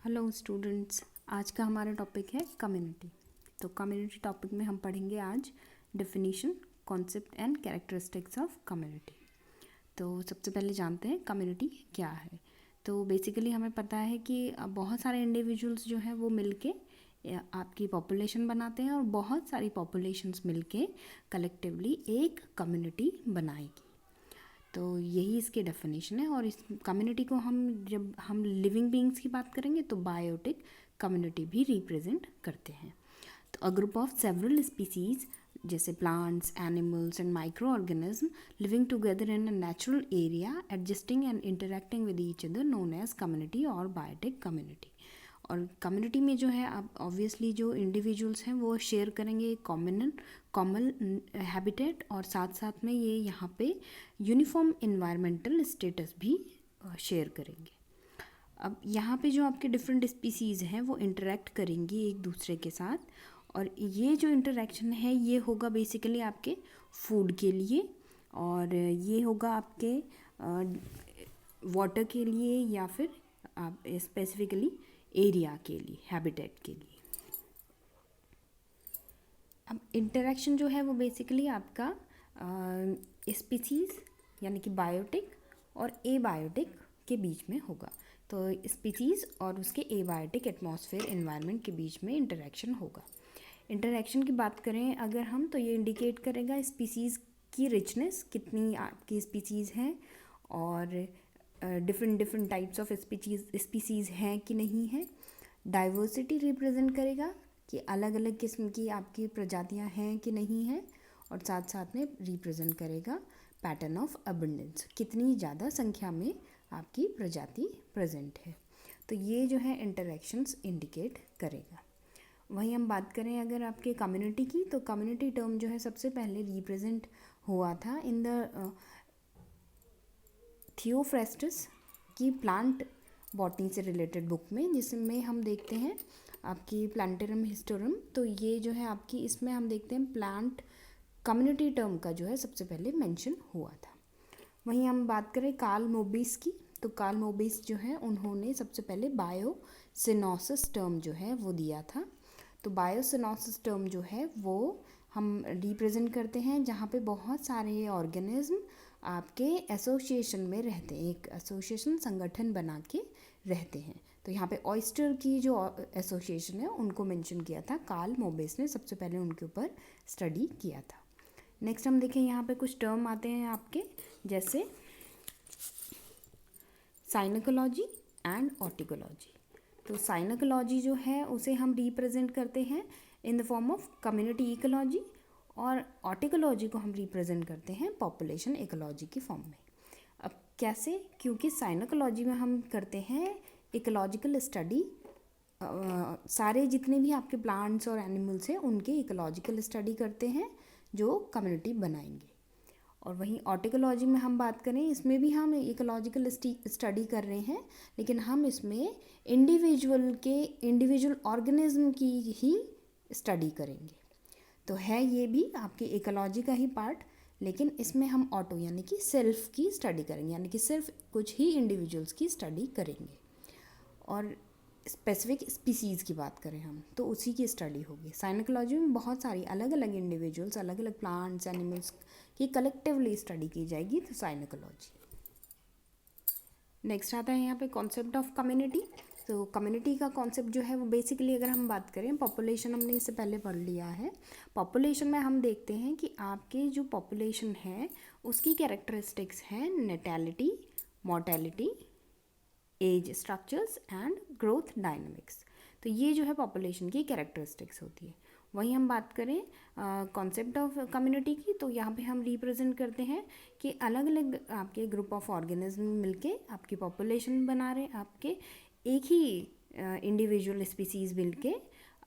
Hello students, आज का हमारा टॉपिक है कम्युनिटी। तो कम्युनिटी टॉपिक में हम पढ़ेंगे आज definition, concept and characteristics of community. तो सबसे पहले जानते हैं कम्युनिटी क्या है। तो बेसिकली हमें पता है कि बहुत सारे इंडिविजुअल्स जो हैं वो मिलके आपकी पॉपुलेशन बनाते हैं और बहुत सारी पॉपुलेशंस मिलके कलेक्टिवली एक कम्युनिटी बनाएगी। तो यही इसकी डेफिनेशन है। और इस कम्युनिटी को जब हम लिविंग बीइंग्स की बात करेंगे तो बायोटिक कम्युनिटी भी रिप्रेजेंट करते हैं। तो a group of several species जैसे plants, animals and microorganism living together in a natural area adjusting and interacting with each other known as community और बायोटिक कम्युनिटी। और कम्युनिटी में जो है आप ऑब्वियसली जो इंडिविजुअल्स हैं वो शेयर करेंगे कॉमन हैबिटेट, और साथ साथ में ये यहाँ पे यूनिफॉर्म इन्वायरमेंटल स्टेटस भी शेयर करेंगे। अब यहाँ पे जो आपके डिफरेंट स्पीसीज़ हैं वो इंटरेक्ट करेंगी एक दूसरे के साथ, और ये जो इंटरेक्शन है ये होगा बेसिकली आपके फूड के लिए, और ये होगा आपके वाटर के लिए, या फिर आप स्पेसिफिकली एरिया के लिए, हैबिटेट के लिए। अब इंटरेक्शन जो है वो बेसिकली आपका स्पीसीज़ यानी कि बायोटिक और एबायोटिक के बीच में होगा। तो स्पीसीज़ और उसके एबायोटिक एटमॉस्फेयर एनवायरनमेंट के बीच में इंटरेक्शन होगा। इंटरेक्शन की बात करें अगर हम, तो ये इंडिकेट करेगा स्पीसीज़ की रिचनेस, कितनी आपकी स्पीसीज़ हैं, और डिफरेंट टाइप्स ऑफ स्पीसीज़ हैं कि नहीं है। डाइवर्सिटी रिप्रेजेंट करेगा कि अलग अलग किस्म की आपकी प्रजातियां हैं कि नहीं हैं, और साथ साथ में रिप्रेजेंट करेगा पैटर्न ऑफ अबंडेंस, कितनी ज़्यादा संख्या में आपकी प्रजाति प्रेजेंट है। तो ये जो है इंटरेक्शंस इंडिकेट करेगा। वहीं हम बात करें अगर आपके कम्युनिटी की, तो कम्युनिटी टर्म जो है सबसे पहले रिप्रेजेंट हुआ था इन द थियोफ्रेस्टस की प्लांट बॉटनी से रिलेटेड बुक में, जिसमें हम देखते हैं आपकी प्लांटेरम हिस्टोरम। तो ये जो है आपकी, इसमें हम देखते हैं प्लांट कम्युनिटी टर्म का जो है सबसे पहले मेंशन हुआ था। वहीं हम बात करें कार्ल मोबिस की, तो कार्ल मोबिस जो है उन्होंने सबसे पहले बायोसिनोसिस टर्म जो है वो दिया था। तो बायोसिनोसिस टर्म जो है वो हम रिप्रेजेंट करते हैं जहाँ पे बहुत सारे ऑर्गेनिज्म आपके एसोसिएशन में रहते हैं, एक एसोसिएशन संगठन बना के रहते हैं। तो यहाँ पे ऑयस्टर की जो एसोसिएशन है उनको मेंशन किया था कार्ल मोबिस ने, सबसे पहले उनके ऊपर स्टडी किया था। नेक्स्ट हम देखें यहाँ पे कुछ टर्म आते हैं आपके, जैसे साइनोकोलॉजी एंड ऑर्टिकोलॉजी। तो साइनोकोलॉजी जो है उसे हम रिप्रेजेंट करते हैं in the form of community ecology, और ऑर्टिकोलॉजी को हम रिप्रेजेंट करते हैं पॉपुलेशन इकोलॉजी की फॉर्म में। अब कैसे? क्योंकि साइनोकोलॉजी में हम करते हैं इकोलॉजिकल स्टडी, सारे जितने भी आपके प्लांट्स और एनिमल्स हैं उनके इकोलॉजिकल स्टडी करते हैं जो कम्युनिटी बनाएंगे। और वहीं ऑर्टिकोलॉजी में हम बात करें, इसमें भी हम इकोलॉजिकल स्टडी कर रहे हैं, लेकिन हम इसमें इंडिविजुअल ऑर्गेनिज्म की ही स्टडी करेंगे। तो है ये भी आपके इकोलॉजी का ही पार्ट, लेकिन इसमें हम ऑटो यानी कि सेल्फ की स्टडी करेंगे, यानी कि सिर्फ कुछ ही इंडिविजुअल्स की स्टडी करेंगे। और स्पेसिफिक स्पीसीज़ की बात करें हम, तो उसी की स्टडी होगी। साइनोकोलॉजी में बहुत सारी अलग अलग इंडिविजुअल्स, अलग अलग प्लांट्स, एनिमल्स की कलेक्टिवली स्टडी की जाएगी, तो साइनोकोलॉजी। नेक्स्ट आता है यहाँ पे कॉन्सेप्ट ऑफ कम्युनिटी। तो कम्युनिटी का कॉन्सेप्ट जो है वो बेसिकली अगर हम बात करें, पॉपुलेशन हमने इससे पहले पढ़ लिया है। पॉपुलेशन में हम देखते हैं कि आपके जो पॉपुलेशन है उसकी कैरेक्टरिस्टिक्स हैं natality, mortality, age structures and growth dynamics. तो ये जो है पॉपुलेशन की कैरेक्टरिस्टिक्स होती है। वहीं हम बात करें कॉन्सेप्ट ऑफ कम्युनिटी की, तो यहाँ पे हम रिप्रेजेंट करते हैं कि अलग अलग आपके ग्रुप ऑफ ऑर्गेनिज्म मिलके आपकी पॉपुलेशन बना रहे, आपके एक ही इंडिविजुअल स्पीसीज़ मिलके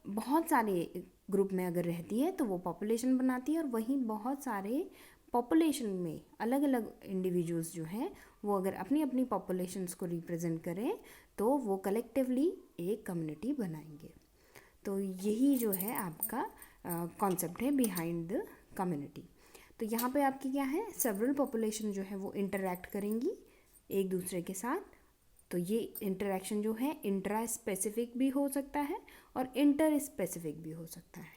बहुत सारे ग्रुप में अगर रहती है तो वो पॉपुलेशन बनाती है, और वहीं बहुत सारे पॉपुलेशन में अलग अलग इंडिविजुअल्स जो हैं वो अगर अपनी अपनी पॉपुलेशंस को रिप्रेजेंट करें तो वो कलेक्टिवली एक कम्युनिटी बनाएंगे। तो यही जो है आपका कॉन्सेप्ट है बिहाइंड द कम्युनिटी। तो यहाँ पे आपकी क्या है, सेवरल पॉपुलेशन जो है वो इंटरैक्ट करेंगी एक दूसरे के साथ, तो ये इंटरेक्शन जो है इंट्रा स्पेसिफिक भी हो सकता है और इंटर स्पेसिफिक भी हो सकता है।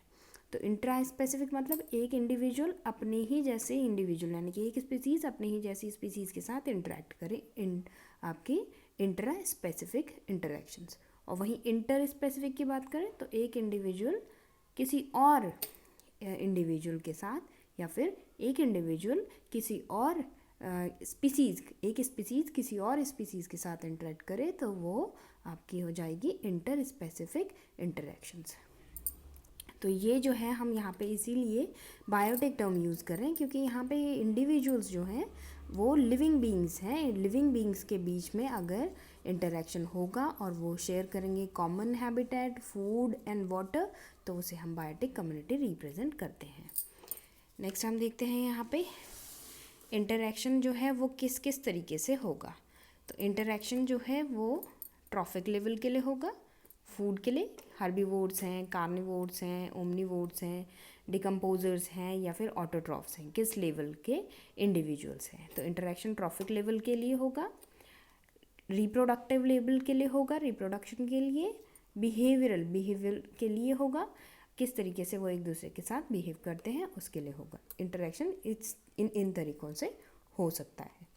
तो इंट्रा स्पेसिफिक मतलब एक इंडिविजुअल अपने ही जैसे इंडिविजुअल यानी कि एक स्पीसीज़ अपने ही जैसी स्पीसीज़ के साथ इंटरेक्ट करे, आपकी इंट्रा स्पेसिफिक इंटरेक्शंस। और वहीं इंटर स्पेसिफिक की बात करें तो एक इंडिविजुअल किसी और इंडिविजुअल के साथ या फिर एक इंडिविजुअल किसी और स्पीसीज़, एक स्पीसीज़ किसी और स्पीसीज़ के साथ इंटरेक्ट करे तो वो आपकी हो जाएगी इंटर स्पेसिफिक इंटरेक्शंस। तो ये जो है हम यहाँ पे इसीलिए बायोटिक टर्म यूज़ कर रहे हैं क्योंकि यहाँ पे इंडिविजुअल्स जो हैं वो लिविंग बीइंग्स हैं। लिविंग बीइंग्स के बीच में अगर इंटरेक्शन होगा और वो शेयर करेंगे common habitat, food and water, तो उसे हम बायोटिक कम्युनिटी रिप्रेजेंट करते हैं। नेक्स्ट हम देखते हैं यहाँ पे इंटरेक्शन जो है वो किस किस तरीके से होगा। तो इंटरेक्शन जो है वो ट्रॉफिक लेवल के लिए होगा, फूड के लिए हर्बीवोर्स हैं, कार्निवोर्स हैं, ओमनीवोर्स हैं, डिकम्पोजर्स हैं या फिर ऑटोट्रॉफ्स हैं, किस लेवल के इंडिविजुअल्स हैं। तो इंटरेक्शन ट्रॉफिक लेवल के लिए होगा, रिप्रोडक्टिव लेवल के लिए होगा, रिप्रोडक्शन के लिए, बिहेवियर के लिए होगा, किस तरीके से वो एक दूसरे के साथ बिहेव करते हैं उसके लिए होगा। इंटरेक्शन इन तरीक़ों से हो सकता है।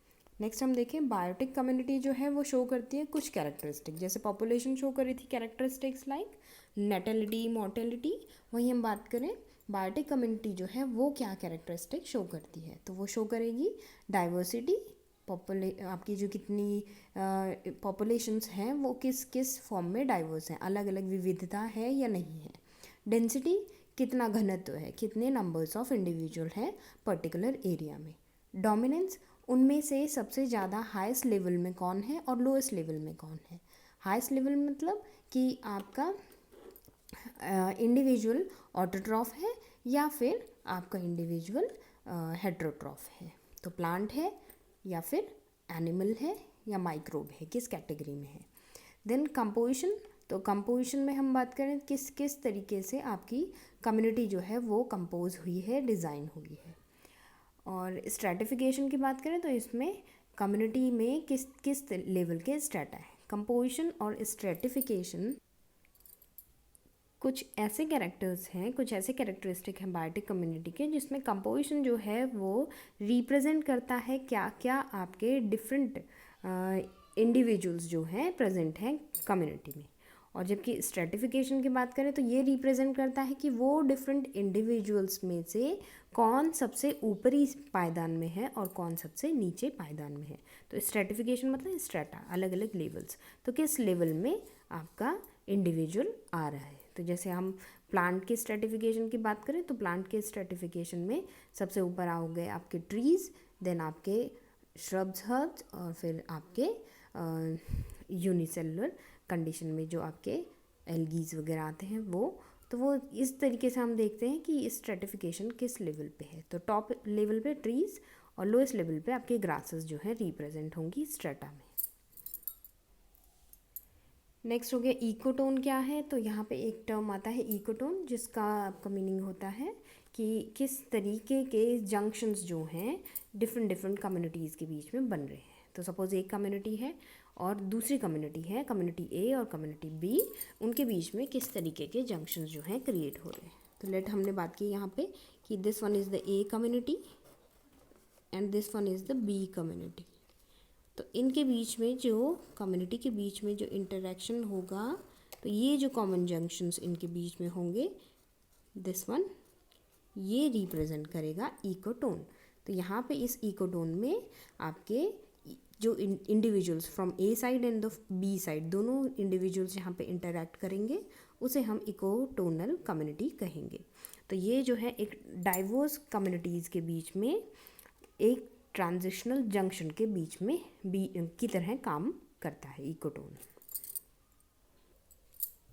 नेक्स्ट हम देखें बायोटिक कम्युनिटी जो है वो शो करती है कुछ कैरेक्टरिस्टिक, जैसे पॉपुलेशन शो करी थी कैरेक्टरिस्टिक्स लाइक नेटेलिटी, मोर्टेलिटी। वहीं हम बात करें बायोटिक कम्युनिटी जो है वो क्या कैरेक्टरिस्टिक शो करती है, तो वो शो करेगी डाइवर्सिटी, आपकी जो कितनी पॉपुलेशंस हैं वो किस किस फॉर्म में डाइवर्स हैं, अलग अलग विविधता है या नहीं है। डेंसिटी, कितना घनत्व है, कितने नंबर्स ऑफ इंडिविजुअल हैं पर्टिकुलर एरिया में। डोमिनेंस, उनमें से सबसे ज़्यादा हाईएस्ट लेवल में कौन है और लोएस्ट लेवल में कौन है। हाईएस्ट लेवल मतलब कि आपका इंडिविजुअल ऑटोट्रॉफ है या फिर आपका इंडिविजुअल हेट्रोट्रॉफ है। तो प्लांट है या फिर एनिमल है या माइक्रोब है, किस कैटेगरी में है। देन कंपोजिशन, तो कंपोजिशन में हम बात करें किस किस तरीके से आपकी कम्युनिटी जो है वो कंपोज हुई है, डिज़ाइन हुई है। और स्ट्रैटिफिकेशन की बात करें तो इसमें कम्युनिटी में किस किस लेवल के स्ट्रेटा है। कंपोजिशन और स्ट्रैटिफिकेशन कुछ ऐसे कैरेक्टर्स हैं, कुछ ऐसे कैरेक्टरिस्टिक हैं बायोटिक कम्युनिटी के जिसमें कंपोजिशन जो है वो रिप्रेजेंट करता है क्या क्या आपके डिफरेंट इंडिविजुअल्स जो हैं प्रेजेंट हैं कम्युनिटी में। और जबकि स्ट्रैटिफिकेशन की बात करें तो ये रिप्रेजेंट करता है कि वो डिफरेंट इंडिविजुअल्स में से कौन सबसे ऊपरी पायदान में है और कौन सबसे नीचे पायदान में है। तो स्ट्रैटिफिकेशन मतलब स्ट्रेटा, अलग अलग लेवल्स, तो किस लेवल में आपका इंडिविजुअल आ रहा है। तो जैसे हम प्लांट के स्ट्रैटिफिकेशन की बात करें तो प्लांट के स्ट्रैटिफिकेशन में सबसे ऊपर आओगे आपके ट्रीज़, देन आपके श्रब्स, हर्ब्स, और फिर आपके यूनिसेलुलर कंडीशन में जो आपके एल्गीज वगैरह आते हैं वो। तो वो इस तरीके से हम देखते हैं कि स्ट्रैटिफिकेशन किस लेवल पे है। तो टॉप लेवल पे ट्रीज़ और लोएस्ट लेवल पे आपके ग्रासेस जो है रिप्रेजेंट होंगी स्ट्रेटा में। नेक्स्ट हो गया इकोटोन क्या है। तो यहाँ पे एक टर्म आता है इकोटोन जिसका आपका मीनिंग होता है कि किस तरीके के जंक्शंस जो हैं डिफरेंट कम्युनिटीज़ के बीच में बन रहे हैं। तो सपोज़ एक कम्युनिटी है और दूसरी कम्युनिटी है, कम्युनिटी ए और कम्युनिटी बी, उनके बीच में किस तरीके के जंक्शंस जो हैं क्रिएट हो रहे हैं। तो लेट हमने बात की यहाँ पे कि this one is the A community and this one is the B community. तो इनके बीच में जो कम्युनिटी के बीच में जो इंटरेक्शन होगा तो ये जो कॉमन जंक्शंस इनके बीच में होंगे, दिस वन, ये रिप्रेजेंट करेगा इकोटोन। तो यहाँ पे इस इकोटोन में आपके जो individuals from A side and the B side, दोनों इंडिविजुअल्स यहाँ पे इंटरेक्ट करेंगे उसे हम इकोटोनल कम्युनिटी कहेंगे। तो ये जो है एक डाइवर्स कम्युनिटीज़ के बीच में एक ट्रांजिशनल जंक्शन के बीच में की तरह काम करता है इकोटोन।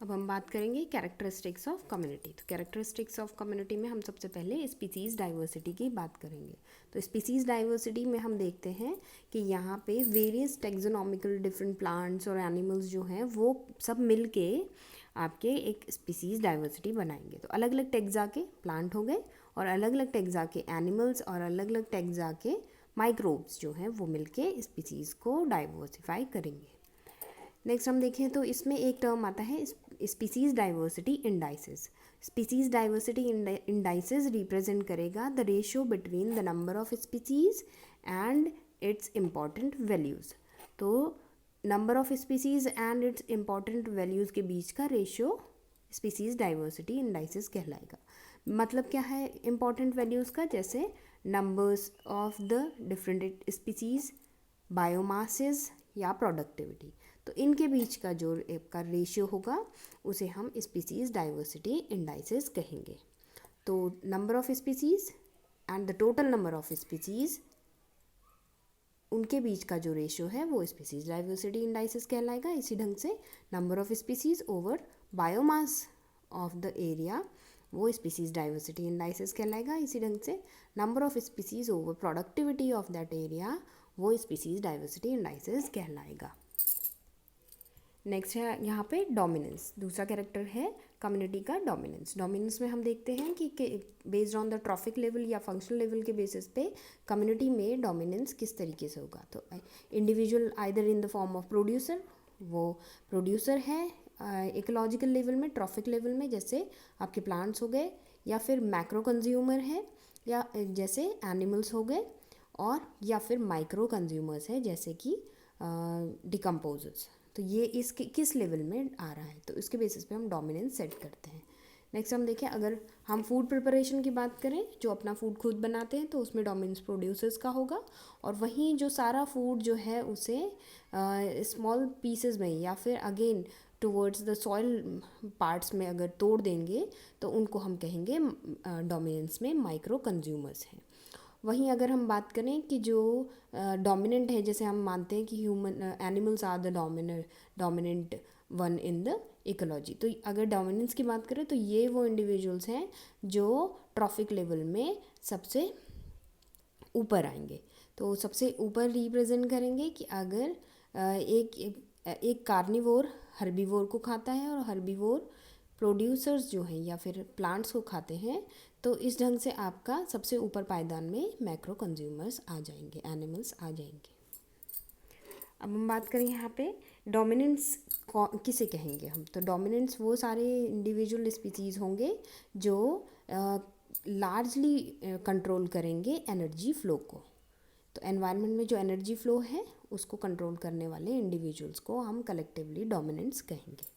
अब हम बात करेंगे कैरेक्टरिस्टिक्स ऑफ कम्युनिटी। तो कैरेक्टरिस्टिक्स ऑफ कम्युनिटी में हम सबसे पहले स्पीसीज़ डाइवर्सिटी की बात करेंगे। तो स्पीसीज़ डाइवर्सिटी में हम देखते हैं कि यहाँ पे वेरियस टेक्सोनॉमिकल डिफरेंट प्लांट्स और एनिमल्स जो हैं वो सब मिल के आपके एक स्पीसीज़ डाइवर्सिटी बनाएंगे। तो अलग अलग टेक्सा के प्लांट हो गए और अलग अलग टेक्सा के एनिमल्स और अलग अलग टेक्सा के माइक्रोब्स जो हैं वो मिलके स्पीसीज़ को डाइवर्सिफाई करेंगे। नेक्स्ट हम देखें तो इसमें एक टर्म आता है species diversity indices. Species diversity indices represent करेगा the ratio between the number of species and its important values. तो number of species and its important values के बीच का रेशियो स्पीसीज डाइवर्सिटी इंडाइसेस कहलाएगा। मतलब क्या है इम्पॉर्टेंट वैल्यूज़ का, जैसे numbers of the different species, biomasses या प्रोडक्टिविटी। तो इनके बीच का जो का रेशियो होगा उसे हम स्पीसीज डाइवर्सिटी इंडाइसेस कहेंगे। तो number of species and the total number of species, उनके बीच का जो रेशियो है वो स्पीसीज डाइवर्सिटी इंडाइसेस कहलाएगा। इसी ढंग से number of species over biomass of the area, वो स्पीसीज डाइवर्सिटी इंडाइसेस कहलाएगा। इसी ढंग से number of species over productivity of that area, वो स्पीसीज डाइवर्सिटी इंडाइसेस कहलाएगा। नेक्स्ट है यहाँ पे डोमिनेंस। दूसरा कैरेक्टर है कम्युनिटी का डोमिनेंस। डोमिनेंस में हम देखते हैं कि based on the trophic level या फंक्शनल लेवल के बेसिस पे कम्युनिटी में डोमिनेंस किस तरीके से होगा। तो individual either in the form of producer, वो प्रोड्यूसर है इकोलॉजिकल लेवल में, ट्रॉफिक लेवल में जैसे आपके प्लांट्स हो गए, या फिर मैक्रो कंज्यूमर है या जैसे एनिमल्स हो गए, और या फिर माइक्रो कंज्यूमर्स है जैसे कि डिकम्पोजर्स। तो ये इसके किस लेवल में आ रहा है, तो इसके बेसिस पे हम डोमिनेंस सेट करते हैं। नेक्स्ट हम देखें, अगर हम फूड प्रिपरेशन की बात करें, जो अपना फूड खुद बनाते हैं, तो उसमें डोमिनेंस प्रोड्यूसर्स का होगा। और वहीं जो सारा फूड जो है उसे स्मॉल पीसेस में या फिर again towards the soil parts में अगर तोड़ देंगे तो उनको हम कहेंगे डोमिनेंस में माइक्रो कंज्यूमर्स हैं। वहीं अगर हम बात करें कि जो डोमिनेंट है, जैसे हम मानते हैं कि human animals are the dominant one in the ecology, तो अगर डोमिनेंस की बात करें तो ये वो इंडिविजुअल्स हैं जो ट्रॉफिक लेवल में सबसे ऊपर आएंगे। तो सबसे ऊपर रिप्रेजेंट करेंगे कि अगर एक कार्निवोर हर्बीवोर को खाता है और हर्बीवोर प्रोड्यूसर्स जो हैं या फिर प्लांट्स को खाते हैं, तो इस ढंग से आपका सबसे ऊपर पायदान में मैक्रो कंज्यूमर्स आ जाएंगे, एनिमल्स आ जाएंगे। अब हम बात करें यहाँ पे डोमिनेंस किसे कहेंगे हम, तो डोमिनेंस वो सारे इंडिविजुअल स्पीसीज़ होंगे जो लार्जली कंट्रोल करेंगे एनर्जी फ्लो को। तो एनवायरनमेंट में जो एनर्जी फ्लो है उसको कंट्रोल करने वाले इंडिविजुअल्स को हम कलेक्टिवली डोमिनेंस कहेंगे।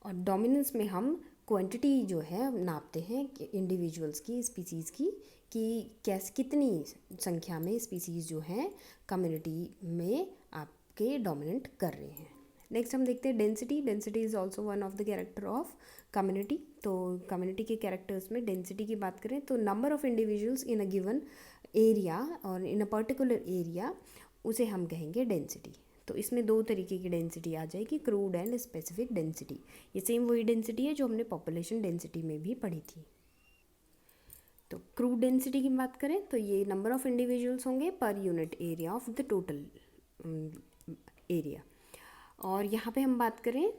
और डोमिनेंस में हम क्वांटिटी जो है नापते हैं इंडिविजुअल्स की, स्पीसीज़ की, कि कैसे कितनी संख्या में स्पीसीज़ जो हैं कम्युनिटी में आपके डोमिनेंट कर रहे हैं। नेक्स्ट हम देखते हैं density. Density is also one of the character of community. तो कम्युनिटी के कैरेक्टर्स में डेंसिटी की बात करें तो number of individuals in a given area और इन अ पर्टिकुलर एरिया, उसे हम कहेंगे डेंसिटी। तो इसमें दो तरीके की डेंसिटी आ जाएगी, क्रूड एंड स्पेसिफिक डेंसिटी। ये सेम वही डेंसिटी है जो हमने पॉपुलेशन डेंसिटी में भी पढ़ी थी। तो क्रूड डेंसिटी की बात करें तो ये नंबर ऑफ इंडिविजुअल्स होंगे per unit area of the total area. और यहाँ पे हम बात करें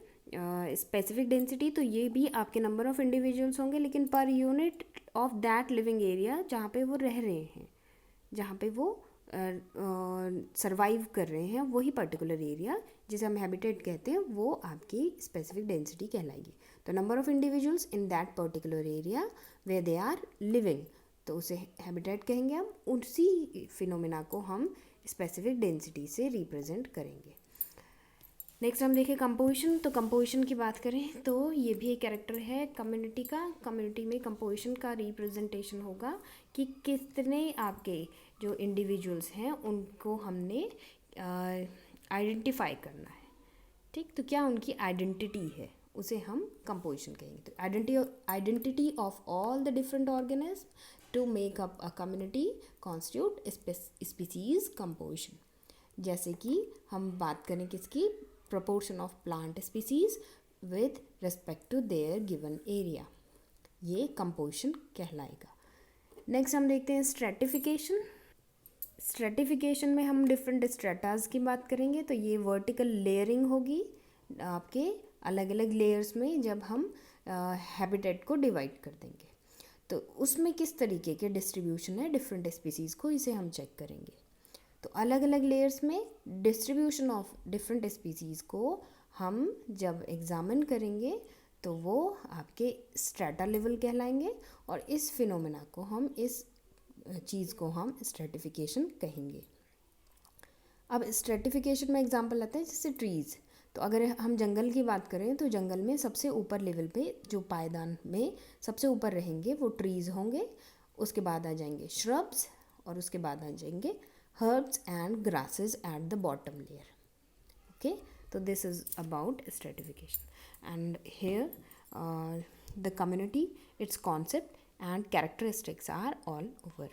स्पेसिफिक डेंसिटी, तो ये भी आपके नंबर ऑफ इंडिविजुअल्स होंगे लेकिन per unit of that living area जहाँ पे वो रह रहे हैं, जहाँ पे वो सरवाइव कर रहे हैं, वही पर्टिकुलर एरिया जिसे हम हैबिटेट कहते हैं, वो आपकी स्पेसिफिक डेंसिटी कहलाएगी। तो number of individuals in that particular area where they are living, तो उसे हैबिटेट कहेंगे हम। उसी फिनोमेना को हम स्पेसिफिक डेंसिटी से रिप्रेजेंट करेंगे। नेक्स्ट हम देखें कंपोजिशन। तो कंपोजिशन की बात करें तो ये भी एक कैरेक्टर है कम्युनिटी का। कम्युनिटी में कंपोजिशन का रिप्रेजेंटेशन होगा कि कितने आपके जो इंडिविजुअल्स हैं उनको हमने आइडेंटिफाई करना है, ठीक। तो क्या उनकी आइडेंटिटी है, उसे हम कंपोजिशन कहेंगे। तो identity of all the different organism to make up a community constitute species composition. जैसे कि हम बात करें किसकी, proportion of plant species with respect to their given area, ये composition कहलाएगा। नेक्स्ट हम देखते हैं स्ट्रेटिफिकेशन। स्ट्रेटिफिकेशन में हम डिफरेंट स्ट्रेटाज की बात करेंगे। तो ये वर्टिकल लेयरिंग होगी आपके अलग अलग लेयर्स में, जब हम हैबिटेट को डिवाइड कर देंगे तो उसमें किस तरीके के डिस्ट्रीब्यूशन है डिफरेंट स्पीसीज़ को, इसे हम चेक करेंगे। तो अलग अलग लेयर्स में डिस्ट्रीब्यूशन ऑफ डिफरेंट स्पीसीज़ को हम जब एग्जामिन करेंगे तो वो आपके स्ट्रेटा लेवल कहलाएंगे, और इस फिनोमेना को हम, इस चीज़ को हम स्ट्रेटिफिकेशन कहेंगे। अब स्ट्रेटिफिकेशन में एग्जांपल आता है जैसे ट्रीज़। तो अगर हम जंगल की बात करें तो जंगल में सबसे ऊपर लेवल पे जो पायदान में सबसे ऊपर रहेंगे वो ट्रीज़ होंगे, उसके बाद आ जाएंगे श्रब्स, और उसके बाद आ जाएंगे herbs and grasses at the bottom layer. Okay, so this is about stratification, and here the community, its concept and characteristics are all over.